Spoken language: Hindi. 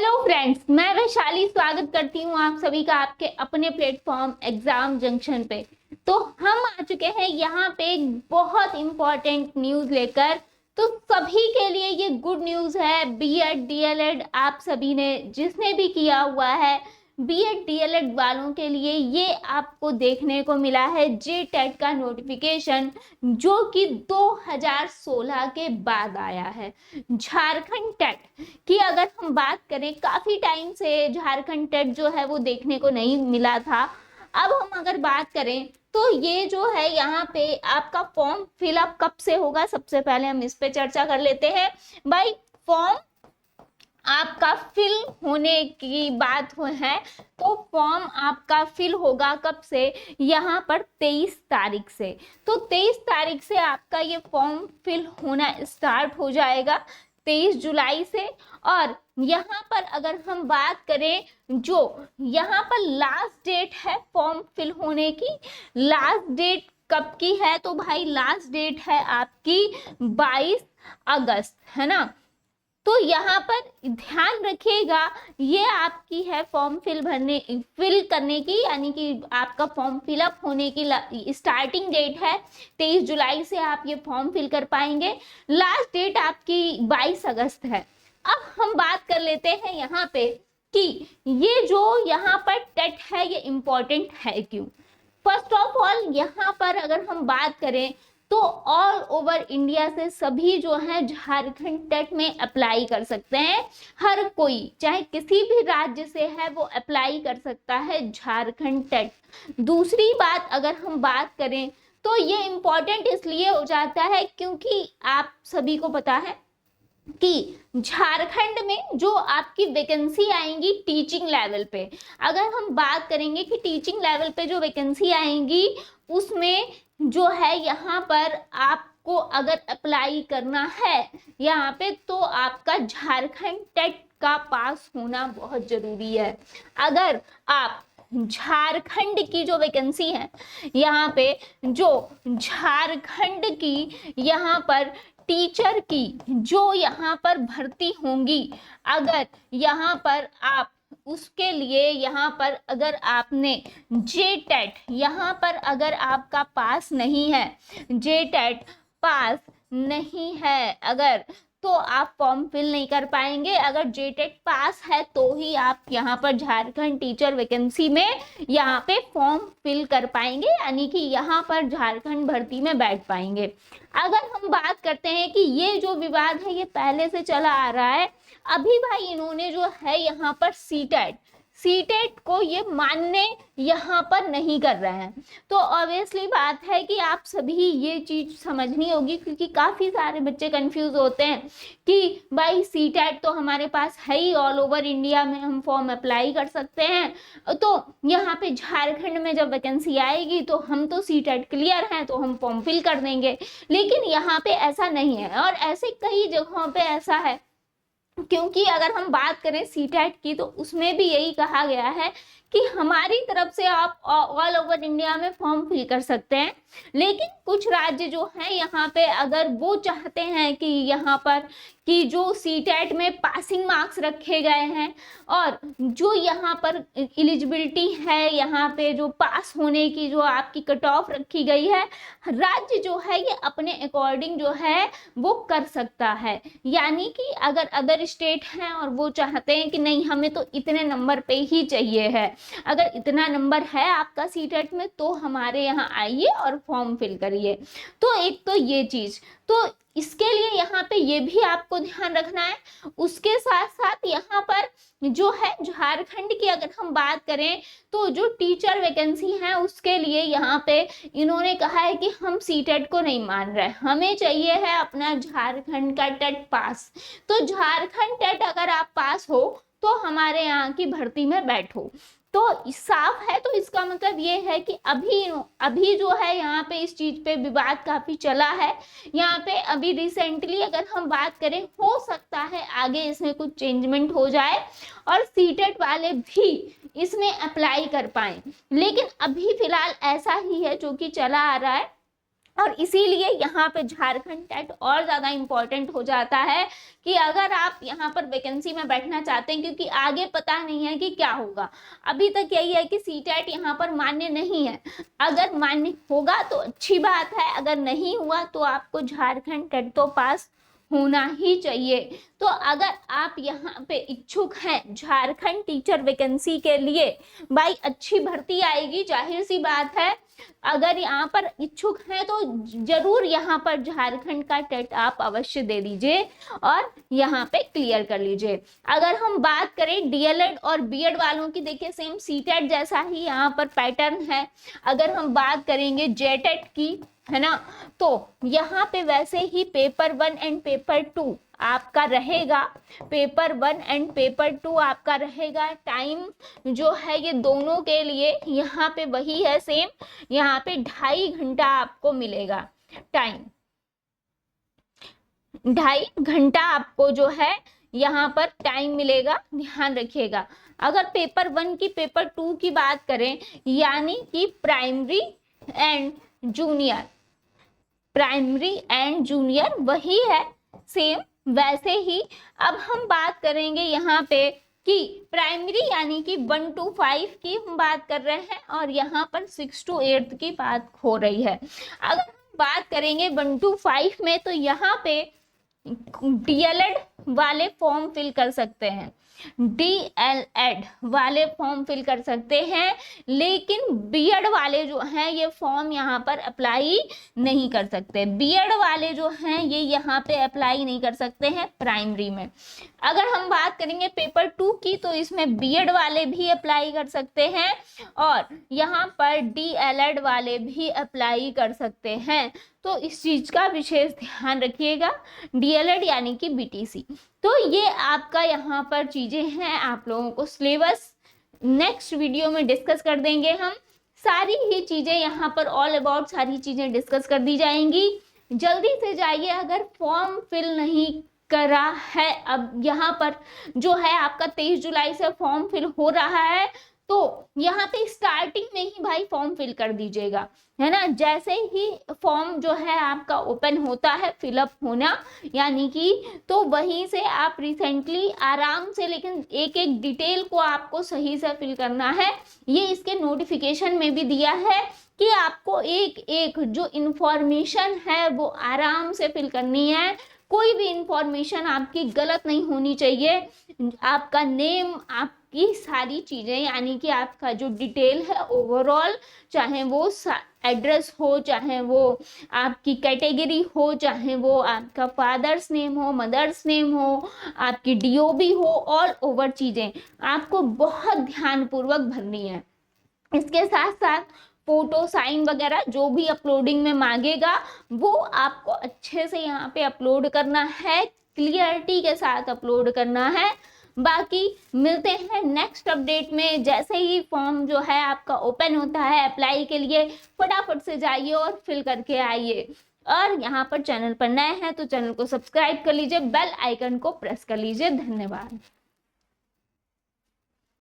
हेलो फ्रेंड्स, मैं वैशाली स्वागत करती हूँ आप सभी का आपके अपने प्लेटफॉर्म एग्जाम जंक्शन पे। तो हम आ चुके हैं यहाँ पे एक बहुत इंपॉर्टेंट न्यूज़ लेकर। तो सभी के लिए ये गुड न्यूज़ है। बीएड डीएलएड आप सभी ने जिसने भी किया हुआ है, बीएड डीएलएड वालों के लिए ये आपको देखने को मिला है जे टेट का नोटिफिकेशन, जो कि 2016 के बाद आया है। झारखंड टेट कि अगर हम बात करें, काफी टाइम से झारखंड टेट जो है वो देखने को नहीं मिला था। अब हम अगर बात करें तो ये जो है यहाँ पे आपका फॉर्म फिलअप कब से होगा, सबसे पहले हम इस पे चर्चा कर लेते हैं। भाई फॉर्म आपका फिल होने की बात है तो फॉर्म आपका फिल होगा कब से, यहाँ पर 23 तारीख से। तो 23 तारीख से आपका ये फॉर्म फिल होना स्टार्ट हो जाएगा, 23 जुलाई से। और यहाँ पर अगर हम बात करें, जो यहाँ पर लास्ट डेट है फॉर्म फिल होने की, लास्ट डेट कब की है, तो भाई लास्ट डेट है आपकी 22 अगस्त, है ना। तो यहाँ पर ध्यान रखिएगा, ये आपकी है फॉर्म फिल करने की, यानी कि आपका फॉर्म फिलअप होने की स्टार्टिंग डेट है 23 जुलाई से आप ये फॉर्म फिल कर पाएंगे। लास्ट डेट आपकी 22 अगस्त है। अब हम बात कर लेते हैं यहाँ पे कि ये जो यहाँ पर टेट है ये इम्पोर्टेंट है क्यों। फर्स्ट ऑफ ऑल यहाँ पर अगर हम बात करें तो ऑल ओवर इंडिया से सभी जो है झारखंड टेट में अप्लाई कर सकते हैं। हर कोई चाहे किसी भी राज्य से है वो अप्लाई कर सकता है झारखंड टेट। दूसरी बात अगर हम बात करें तो ये इम्पोर्टेंट इसलिए हो जाता है क्योंकि आप सभी को पता है कि झारखंड में जो आपकी वैकेंसी आएंगी टीचिंग लेवल पे, अगर हम बात करेंगे कि टीचिंग लेवल पे जो वैकेंसी आएंगी उसमें जो है यहाँ पर आपको अगर अप्लाई करना है यहाँ पे, तो आपका झारखंड टेट का पास होना बहुत जरूरी है। अगर आप झारखंड की जो वैकेंसी है यहाँ पे, जो झारखंड की यहाँ पर टीचर की जो यहाँ पर भर्ती होंगी, अगर यहाँ पर आप उसके लिए यहाँ पर अगर आपने जे टेट यहाँ पर अगर आपका पास नहीं है, जे टेट पास नहीं है अगर, तो आप फॉर्म फिल नहीं कर पाएंगे। अगर जे टेट पास है तो ही आप यहाँ पर झारखंड टीचर वैकेंसी में यहाँ पे फॉर्म फिल कर पाएंगे, यानी कि यहाँ पर झारखंड भर्ती में बैठ पाएंगे। अगर हम बात करते हैं कि ये जो विवाद है ये पहले से चला आ रहा है, अभी भाई इन्होंने जो है यहाँ पर सीटेट को ये मानने यहाँ पर नहीं कर रहे हैं। तो ऑब्वियसली बात है कि आप सभी ये चीज समझनी होगी, क्योंकि काफी सारे बच्चे कंफ्यूज होते हैं कि भाई सीटेट तो हमारे पास है ही, ऑल ओवर इंडिया में हम फॉर्म अप्लाई कर सकते हैं, तो यहाँ पे झारखंड में जब वैकेंसी आएगी तो हम तो सीटेट क्लियर हैं तो हम फॉर्म फिल कर देंगे। लेकिन यहाँ पे ऐसा नहीं है, और ऐसे कई जगहों पे ऐसा है, क्योंकि अगर हम बात करें सीटेट की तो उसमें भी यही कहा गया है कि हमारी तरफ से आप ऑल ओवर इंडिया में फॉर्म फिल कर सकते हैं। लेकिन कुछ राज्य जो हैं यहाँ पे अगर वो चाहते हैं कि यहाँ पर कि जो सीटेट में पासिंग मार्क्स रखे गए हैं और जो यहाँ पर एलिजिबिलिटी है, यहाँ पे जो पास होने की जो आपकी कट ऑफ रखी गई है, राज्य जो है ये अपने अकॉर्डिंग जो है वो कर सकता है। यानी कि अगर अदर स्टेट हैं और वो चाहते हैं कि नहीं हमें तो इतने नंबर पे ही चाहिए है, अगर इतना नंबर है आपका सीटेट में तो हमारे यहाँ आइए और फॉर्म फिल करिए। तो एक तो ये चीज, तो इसके लिए यहाँ पे ये भी आपको ध्यान रखना है। उसके साथ साथ यहाँ पर जो है झारखंड की अगर हम बात करें तो जो टीचर वैकेंसी है उसके लिए यहाँ पे इन्होंने कहा है कि हम सीटेट को नहीं मान रहे, हमें चाहिए है अपना झारखंड का टेट पास। तो झारखंड टेट अगर आप पास हो तो हमारे यहाँ की भर्ती में बैठो। तो साफ है, तो इसका मतलब ये है कि अभी जो है यहाँ पे इस चीज पे विवाद काफी चला है। यहाँ पे अभी रिसेंटली अगर हम बात करें, हो सकता है आगे इसमें कुछ चेंजमेंट हो जाए और सीटेट वाले भी इसमें अप्लाई कर पाए, लेकिन अभी फिलहाल ऐसा ही है जो कि चला आ रहा है। और इसीलिए यहाँ पे झारखंड टेट और ज़्यादा इम्पोर्टेंट हो जाता है कि अगर आप यहाँ पर वैकेंसी में बैठना चाहते हैं, क्योंकि आगे पता नहीं है कि क्या होगा। अभी तक यही है कि सीटेट यहाँ पर मान्य नहीं है, अगर मान्य होगा तो अच्छी बात है, अगर नहीं हुआ तो आपको झारखंड टेट तो पास होना ही चाहिए। तो अगर आप यहाँ पे इच्छुक हैं झारखंड टीचर वैकेंसी के लिए, भाई अच्छी भर्ती आएगी, जाहिर सी बात है। अगर यहाँ पर इच्छुक हैं तो जरूर यहाँ पर झारखंड का टेट आप अवश्य दे दीजिए और यहाँ पे क्लियर कर लीजिए। अगर हम बात करें डीएलएड और बीएड वालों की, देखिए सेम सीटेट जैसा ही यहाँ पर पैटर्न है। अगर हम बात करेंगे जेटेट की, है ना, तो यहाँ पे वैसे ही पेपर 1 एंड पेपर 2 आपका रहेगा। पेपर 1 एंड पेपर 2 आपका रहेगा। टाइम जो है ये दोनों के लिए यहाँ पे वही है सेम, यहाँ पे 2.5 घंटा आपको मिलेगा टाइम, 2.5 घंटा आपको जो है यहाँ पर टाइम मिलेगा, ध्यान रखिएगा। अगर पेपर 1 की पेपर 2 की बात करें, यानी कि प्राइमरी एंड जूनियर वही है सेम वैसे ही। अब हम बात करेंगे यहाँ पे कि प्राइमरी यानी कि 1 to 5 की हम बात कर रहे हैं और यहाँ पर 6 to 8 की बात हो रही है। अगर हम बात करेंगे 1 to 5 में, तो यहाँ पे डीएलएड वाले फॉर्म फिल कर सकते हैं, डीएलएड वाले फॉर्म फिल कर सकते हैं, लेकिन बीएड वाले जो हैं ये फॉर्म यहाँ पर अप्लाई नहीं कर सकते। बीएड वाले जो हैं ये यहाँ पे अप्लाई नहीं कर सकते हैं प्राइमरी में। अगर हम बात करेंगे पेपर 2 की, तो इसमें बीएड वाले भी अप्लाई कर सकते हैं और यहाँ पर डीएलएड वाले भी अप्लाई कर सकते हैं। तो इस चीज का विशेष ध्यान रखिएगा, डीएलएड यानी कि बीटीसी। तो ये आपका यहाँ पर चीजें हैं, आप लोगों को सिलेबस नेक्स्ट वीडियो में डिस्कस कर देंगे हम। सारी ही चीजें यहाँ पर ऑल अबाउट सारी चीजें डिस्कस कर दी जाएंगी। जल्दी से जाइए, अगर फॉर्म फिल नहीं करा है, अब यहाँ पर जो है आपका 23 जुलाई से फॉर्म फिल हो रहा है, तो यहाँ पे स्टार्टिंग में ही भाई फॉर्म फिल कर दीजिएगा, है ना। जैसे ही फॉर्म जो है आपका ओपन होता है फिलअप होना, यानी कि तो वहीं से आप रिसेंटली आराम से, लेकिन एक एक डिटेल को आपको सही से फिल करना है। ये इसके नोटिफिकेशन में भी दिया है कि आपको एक एक जो इंफॉर्मेशन है वो आराम से फिल करनी है। कोई भी इंफॉर्मेशन आपकी गलत नहीं होनी चाहिए। आपका नेम, आपकी सारी चीजें, यानी कि आपका जो डिटेल है ओवरऑल, चाहे वो एड्रेस हो, चाहे वो आपकी कैटेगरी हो, चाहे वो आपका फादर्स नेम हो, मदर्स नेम हो, आपकी डीओबी हो, ऑल ओवर चीजें आपको बहुत ध्यानपूर्वक भरनी है। इसके साथ साथ फोटो, साइन वगैरह जो भी अपलोडिंग में मांगेगा वो आपको अच्छे से यहाँ पे अपलोड करना है, क्लियरिटी के साथ अपलोड करना है। बाकी मिलते हैं नेक्स्ट अपडेट में। जैसे ही फॉर्म जो है आपका ओपन होता है अप्लाई के लिए, फटाफट से जाइए और फिल करके आइए। और यहाँ पर चैनल पर नए हैं तो चैनल को सब्सक्राइब कर लीजिए, बेल आइकन को प्रेस कर लीजिए। धन्यवाद।